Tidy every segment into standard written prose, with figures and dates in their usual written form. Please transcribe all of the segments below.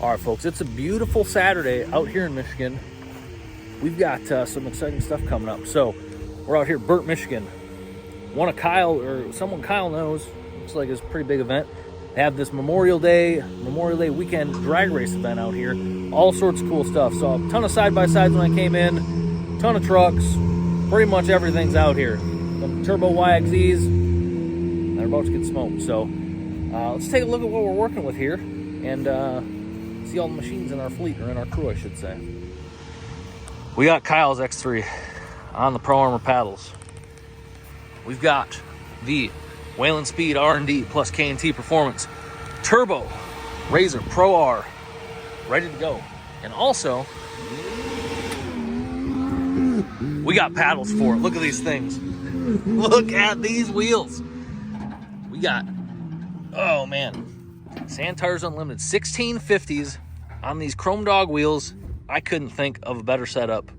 All right, folks, it's a beautiful Saturday out here in Michigan. We've got some exciting stuff coming up. So we're out here at Burt, Michigan. Someone Kyle knows, looks like it's a pretty big event. They have this Memorial Day weekend drag race event out here. All sorts of cool stuff. Saw a ton of side-by-sides when I came in, ton of trucks, pretty much everything's out here. Some turbo YXZs, they're about to get smoked. So let's take a look at what we're working with here and see all the machines in our fleet, or in our crew, I should say. We got Kyle's X3 on the Pro Armor paddles. We've got the Whalen Speed R&D plus K&T Performance Turbo RZR Pro R ready to go. And also, we got paddles for it. Look at these things. Look at these wheels. We got, oh man, Sand Tires Unlimited 1650s on these Chrome Dog wheels. I couldn't think of a better setup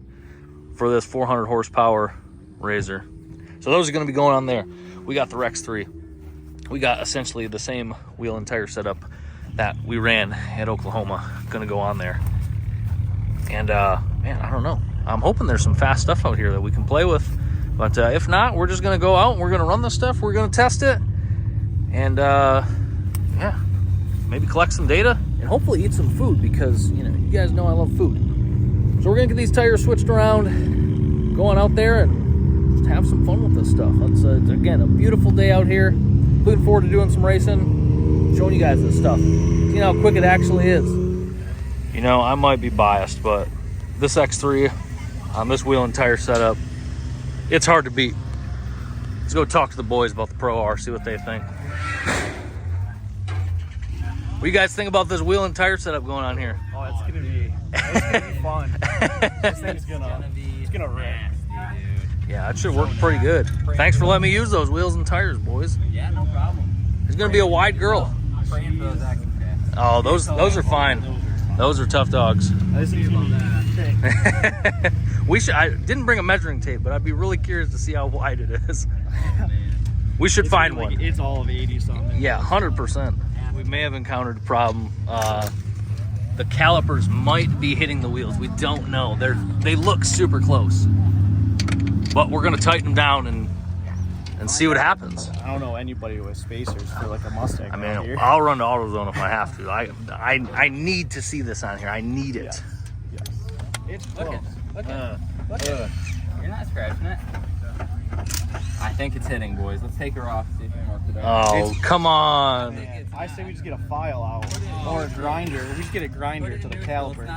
for this 400 horsepower RZR. So those are going to be going on there. We got the Rex 3. We got essentially the same wheel and tire setup that we ran at Oklahoma going to go on there. And man, I don't know. I'm hoping there's some fast stuff out here that we can play with. But if not, we're just going to go out and we're going to run this stuff. We're going to test it. And yeah, maybe collect some data and hopefully eat some food, because you guys know I love food. So we're gonna get these tires switched around, going out there and just have some fun with this stuff. It's again a beautiful day out here. Looking forward to doing some racing, showing you guys this stuff, seeing how quick it actually is. I might be biased, but this X3 on this wheel and tire setup, it's hard to beat. Let's go talk to the boys about the Pro R, see what they think. What do you guys think about this wheel and tire setup going on here? Oh, it's gonna be fun. This thing's gonna rip. Yeah, it should work pretty good. Thanks for letting me use those wheels and tires, boys. Yeah, no problem. There's gonna be a wide girl. Praying for those action casts. Oh, those are fine. Those are tough dogs. I didn't bring a measuring tape, but I'd be really curious to see how wide it is. We should find one. It's all of 80 something. Yeah, 100%. We may have encountered a problem. The calipers might be hitting the wheels. We don't know. They look super close, but we're gonna tighten them down and see what happens. I don't know anybody with spacers for like a Mustang. I mean, I'll run to AutoZone if I have to. I need to see this on here. I need it. Yeah. It's close. Look at. You're not scratching it. I think it's hitting, boys. Let's take her off, see if we can work it out. Oh, come on. Man, I say we just get a file out or a grinder. We just get a grinder to the caliper.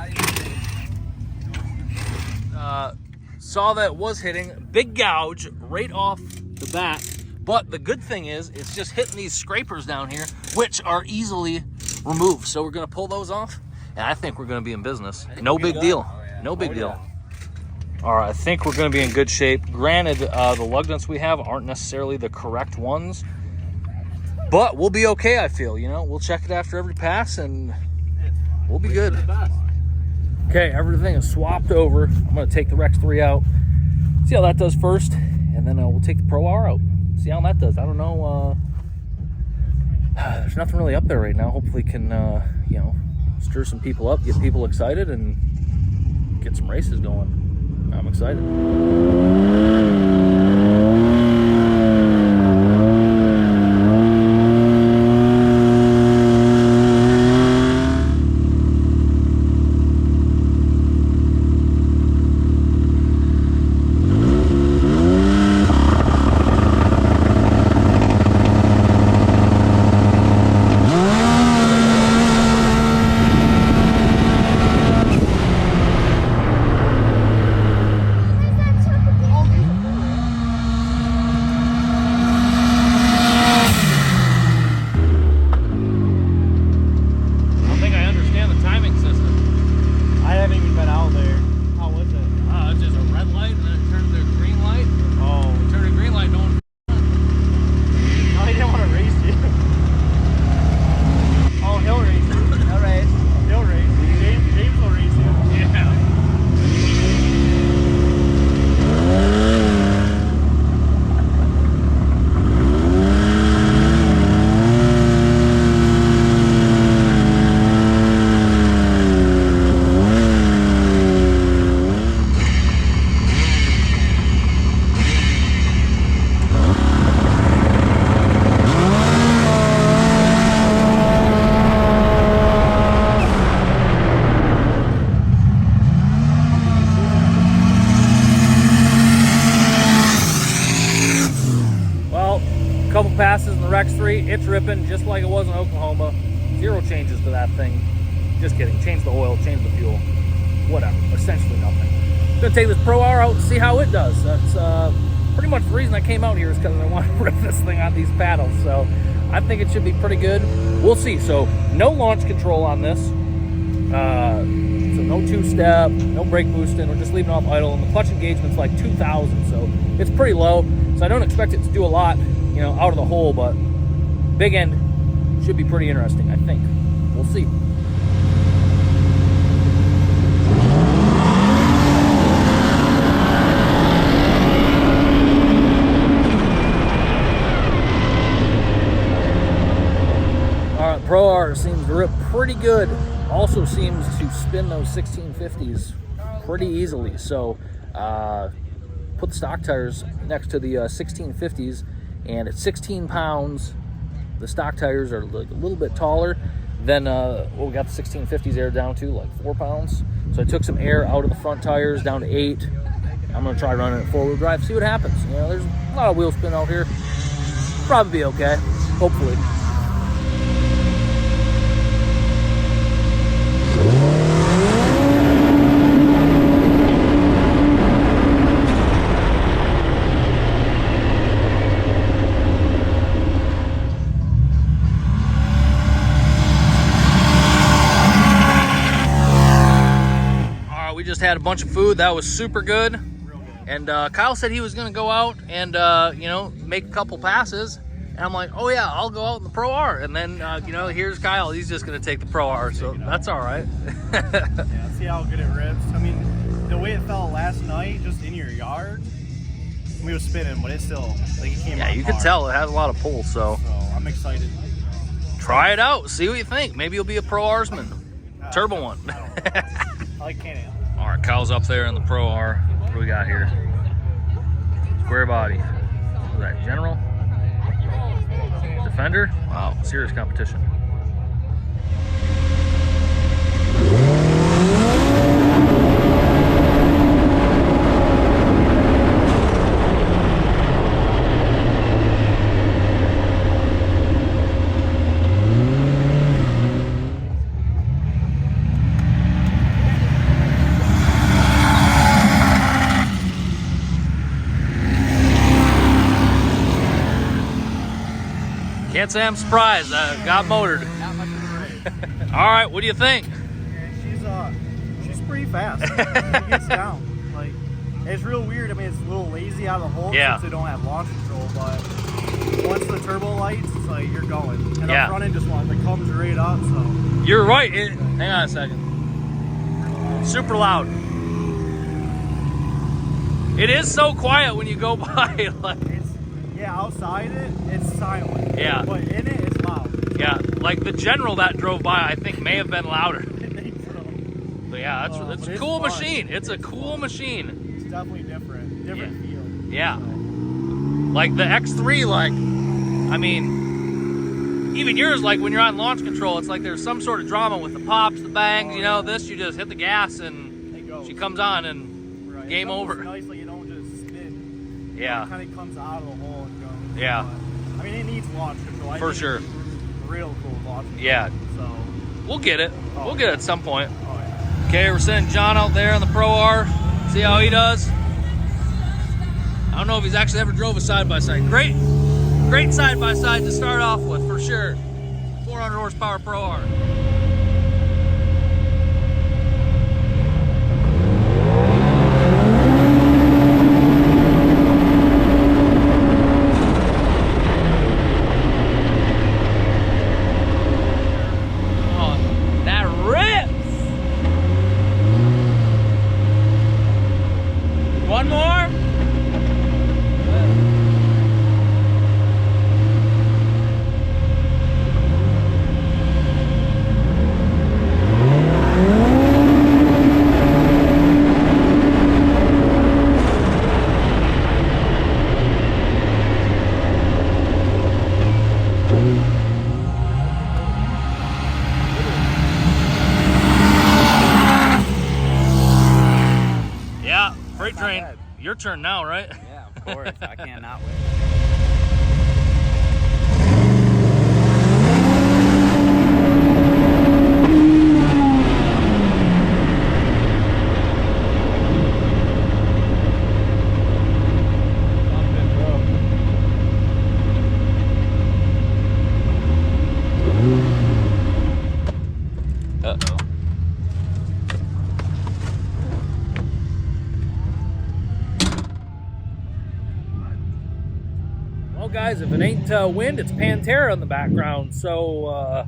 Saw that was hitting. Big gouge right off the bat. But the good thing is it's just hitting these scrapers down here, which are easily removed. So we're going to pull those off, and I think we're going to be in business. No big deal. No big deal. All right, I think we're going to be in good shape. Granted, the lug nuts we have aren't necessarily the correct ones, but we'll be okay, I feel. We'll check it after every pass, and we'll be good. Okay, everything is swapped over. I'm going to take the Rex 3 out, see how that does first, and then we'll take the Pro R out, see how that does. I don't know. There's nothing really up there right now. Hopefully can, stir some people up, get people excited, and get some races going. I'm excited. X3, it's ripping just like it was in Oklahoma. 0 changes to that thing. Just kidding. Change the oil, change the fuel, whatever. Essentially nothing. Gonna take this Pro R out and see how it does. That's pretty much the reason I came out here is because I want to rip this thing on these paddles. So I think it should be pretty good. We'll see. So no launch control on this. So no 2-step, no brake boosting. We're just leaving off idle, and the clutch engagement's like 2,000, so it's pretty low. So I don't expect it to do a lot, you know, out of the hole, but big end should be pretty interesting, I think. We'll see. All right, Pro R seems to rip pretty good. Also seems to spin those 1650s pretty easily. So put the stock tires next to the 1650s, and at 16 pounds, the stock tires are like a little bit taller than what we got the 1650s air down to, like 4 pounds. So I took some air out of the front tires down to 8. I'm gonna try running it 4-wheel drive, see what happens. You know, there's a lot of wheel spin out here. Probably be okay, hopefully. Just had a bunch of food that was super good, and Kyle said he was gonna go out and you know, make a couple passes, and I'm like, oh yeah, I'll go out in the Pro R, and then you know, here's Kyle, he's just gonna take the Pro R, so that's all right. Yeah, see how good it rips. I mean, the way it felt last night, just in your yard, we was spinning, but it still, like, it came out. Yeah, you can tell it has a lot of pull, so I'm excited. Try it out, see what you think. Maybe you'll be a Pro Rsman, turbo one. I like Can-Am. All right, Kyle's up there in the Pro R. What do we got here? Square body. What is that, General? Defender? Wow, serious competition. Can't say I'm surprised. Got motored. Not much of a race. All right, what do you think? She's pretty fast. It gets down. Like, it's real weird. I mean, it's a little lazy out of the hole since they don't have launch control. But once the turbo lights, it's like you're going. And the front end just comes right up. So you're right. Hang on a second. Super loud. It is so quiet when you go by. Like, yeah, outside it's silent. Yeah. But in it, it's loud. Yeah, like the General that drove by, I think may have been louder. But yeah, it's a cool machine. It's a cool machine. It's definitely different. Different feel. Yeah. Like the X3, like, I mean, even yours, like when you're on launch control, it's like there's some sort of drama with the pops, the bangs, you know, this, you just hit the gas and she comes on and game over. It's nice, like you don't just spin. Yeah. It kind of comes out of the hole and goes. Yeah. But, I mean, it needs launch control. For sure. Real cool launch control. Yeah. So we'll get it. We'll get it at some point. Oh, yeah. Okay, we're sending John out there on the Pro R. See how he does. I don't know if he's actually ever drove a side-by-side. Great side-by-side to start off with, for sure. 400 horsepower Pro R. One more. Yeah, freight train. Your turn now, right? Yeah, of course. I cannot wait. Uh-oh. Well, guys, if it ain't wind, it's Pantera in the background, so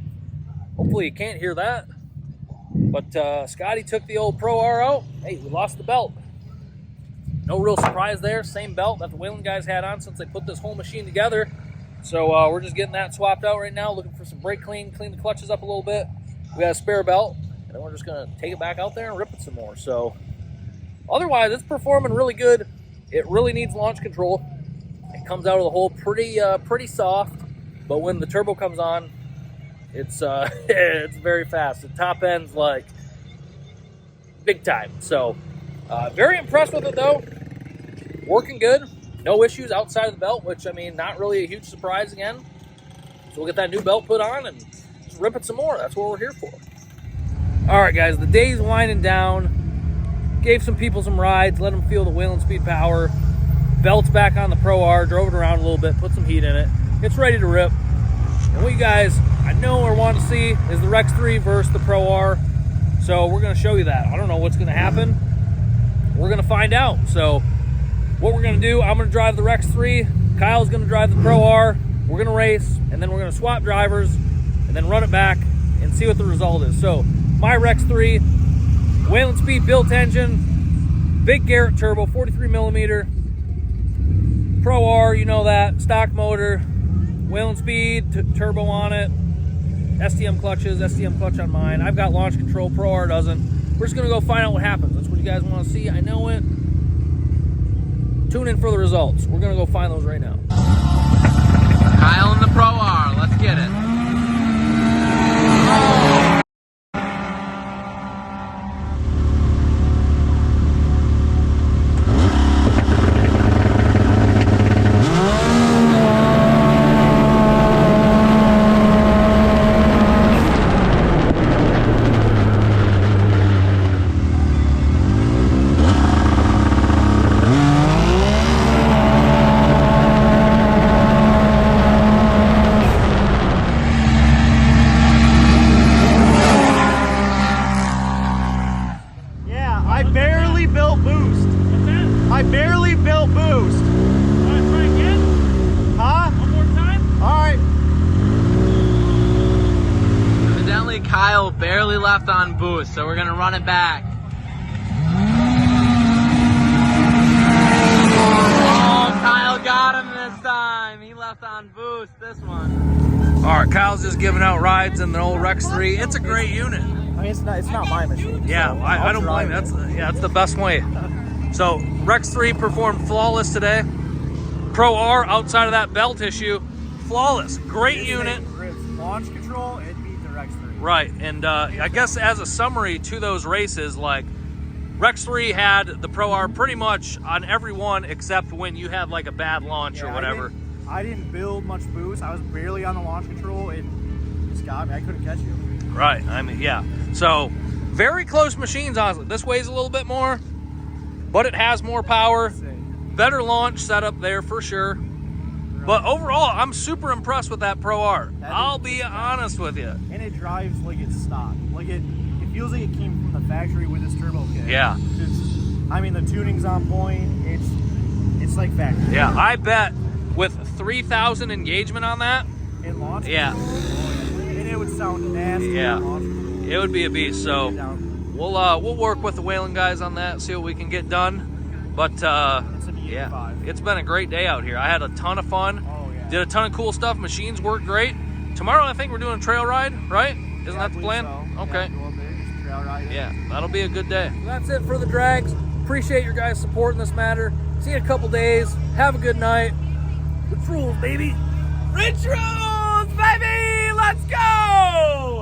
hopefully you can't hear that. But Scotty took the old Pro R out. Hey, we lost the belt. No real surprise there. Same belt that the Whalen guys had on since they put this whole machine together. So we're just getting that swapped out right now, looking for some brake clean the clutches up a little bit. We got a spare belt, and then we're just going to take it back out there and rip it some more. So otherwise, it's performing really good. It really needs launch control. It comes out of the hole pretty soft, but when the turbo comes on, it's it's very fast. The top end's like big time. So very impressed with it though. Working good. No issues outside of the belt, which I mean, not really a huge surprise again. So we'll get that new belt put on and just rip it some more. That's what we're here for. All right, guys, the day's winding down. Gave some people some rides, let them feel the Whalen speed power. Belt's back on the Pro R, drove it around a little bit, put some heat in it. It's ready to rip. And what you guys, I know or want to see is the Rex 3 versus the Pro R. So we're gonna show you that. I don't know what's gonna happen. We're gonna find out. So what we're gonna do, I'm gonna drive the Rex 3, Kyle's gonna drive the Pro R, we're gonna race, and then we're gonna swap drivers, and then run it back and see what the result is. So my Rex 3, Whalen Speed built engine, big Garrett turbo, 43 millimeter, Pro R, you know that, stock motor, Whalen Speed, turbo on it, STM clutches, STM clutch on mine. I've got launch control, Pro R doesn't. We're just gonna go find out what happens. That's what you guys wanna see, I know it. Tune in for the results. We're gonna go find those right now. Kyle in the Pro R, let's get it. I barely built boost. Wanna try again? Huh? One more time? Alright. Evidently Kyle barely left on boost, so we're gonna run it back. Oh, Kyle got him this time. He left on boost this one. All right, Kyle's just giving out rides in the old Rex 3. It's a great unit. I mean, it's not my machine. Yeah, so I don't blame you. That's the best way. So Rex 3 performed flawless today. Pro R outside of that belt issue, flawless. Great unit. Launch control, it beat the Rex 3. Right, and I guess as a summary to those races, like Rex 3 had the Pro R pretty much on every one except when you had like a bad launch or whatever. I didn't build much boost. I was barely on the launch control. It just got me. I couldn't catch you. Right, I mean, yeah. So very close machines, honestly. This weighs a little bit more, but it has more power. Better launch setup there for sure. But overall, I'm super impressed with that Pro R. I'll be honest with you. And it drives like it's stock. Like it feels like it came from the factory with this turbo kit. Yeah. I mean, the tuning's on point. It's like factory. Yeah, I bet with 3,000 engagement on that. In launch. Yeah. And it would sound nasty. Yeah. It would be a beast. So we'll work with the Whalen guys on that, see what we can get done. But yeah, it's been a great day out here. I had a ton of fun. Oh, yeah. Did a ton of cool stuff. Machines work great. Tomorrow I think we're doing a trail ride, right? Isn't that the plan? So. Okay. Yeah, trail ride. Yeah, that'll be a good day. So that's it for the drags. Appreciate your guys' support in this matter. See you in a couple days. Have a good night. Rich rules, baby. Rich rules, baby. Let's go.